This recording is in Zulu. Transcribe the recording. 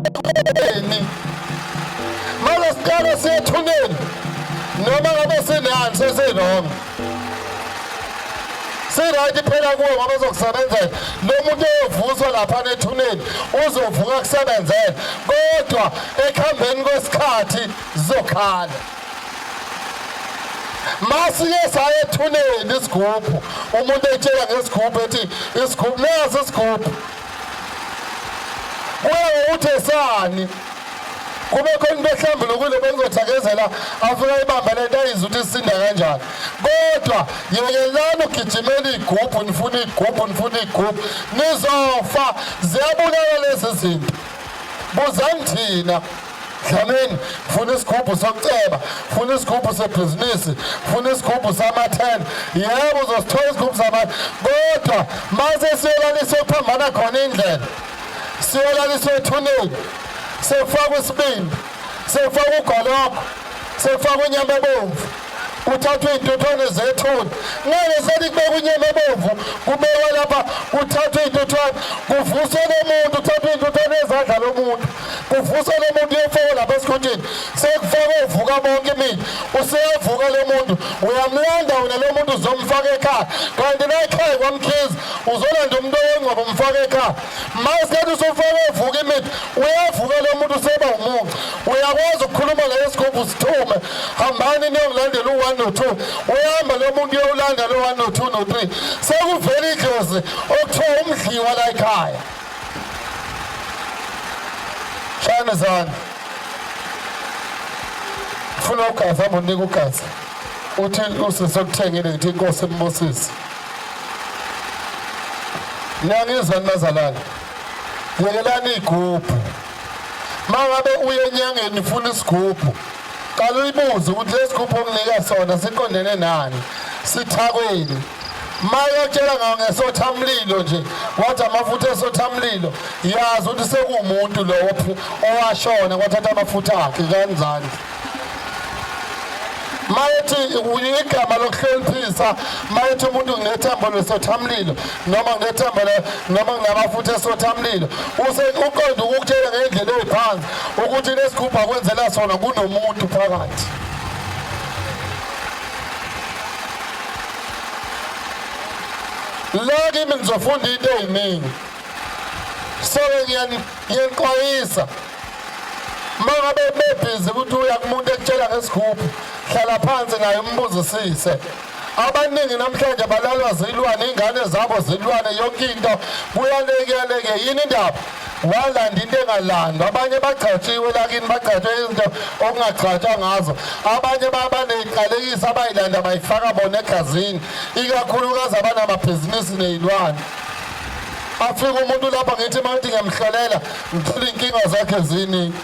ethuneni manje siqala siyethuneni noma ngabe sinani sesinoma sirayithi phela kuwe ngoba uzokusebenzela lo muntu oyovuswa lapha ethuneni uzovuka kusebenzela kodwa ekhambeni kwesikhathi zokhala masike saya ethuneni isigubhu umuntu etshela ngesigubhu ethi isigubhu naso isigubhu kuye ukuthi esani kube khona behlambile ukule bengizothakezela afika ibamba lento ayizwa ukuthi isinda kanjani kodwa yekelani ugijimela igubhu nifuna igubhu nizofa ziyabulala lezi zinto buzani thina Dlamini funa isigubhu sokuceba funa isigubhu sebhizinisi funa isigubhu samathenda yebo uzosithola isigubhu sabantu kodwa mase siyolaliswa ukuphambana khona indlela siyolaliswa ethuneni sefakwa isibindi sefakwa ugoloko sefakwa inyama ebomvu kuthathwa iy'ntuthwane zethuna ngeke selithi kubekwa inyama ebomvu kubekwa lapha kuthathwa iy'ntuthwane kuvuswe lo muntu kuthathwa iy'ntuthwane ezandla lo muntu kuvuswe lo muntu uyofakwa lapha esikhotsheni sekufakwa uvuka bonke imini useyavuka lo muntu uyamlanda wena lo muntu uzomfaka ekhaya kanti la ekhaya kwamkhizi uzolanda umuntu owengcwaba umfaka ekhaya masikhathi usufaka uvuka imini uyavuka lo muntu useba umunca uyakwazi ukukhuluma ngayo isigubhu sithume hambani niyongilandela u-1 no-2 uyahamba lo muntu uyowulanda lo 1 no-2 no-3 sekuvela idlozi okuthiwa umdliwa la ekhaya shana zana funa ugazi hamba unika ugazi uthi usesekuthengile ngithi inkosi embusisi niyangizwa nibazalwane yekelani igubhu mangabe uye enyangeni ufuna isigubhu qala uyibuze ukuthi lesigubhu onginika sona siqondene nani sithakweni mayotshela ngawo ngesothamlilo nje wathi amafutha esothamlilo yazi ukuthi sekuwumuntu lo owashona kwathatha amafutha akhe kanjani mayethi igama lokuhloniphisa mayethi umuntu nginethambo lesothamlilo noma nginethambo noma nginamafutha esothamlilo uqonda ukutshela ngendlela eziphansi ukuthi lesigubhu akwenzela sona kunomuntu phakathi la kimi ngizofunda into eziningi so ngiyanixwayisa mangabe bebhizi ukuthi uya kumuntu ekutshela ngesigubhu hlala phansi naye umbuzisise abaningi namhlanje balalwa zilwane ingane zabo zilwane yonke into kuyaleke yini indaba walanda into engalandwa abanye bagcatshiwe lakini bagcatshwe izinto okungagcatshwa ngazo abanye babaney'qalekisi abayilanda bayifaka bona egazini ikakhulukazi abanamabhizinisi ney'lwane afika umuntu lapha ngithi uma ngithi ngiyamhlolela ngithola iy'nkinga zakhe ziningi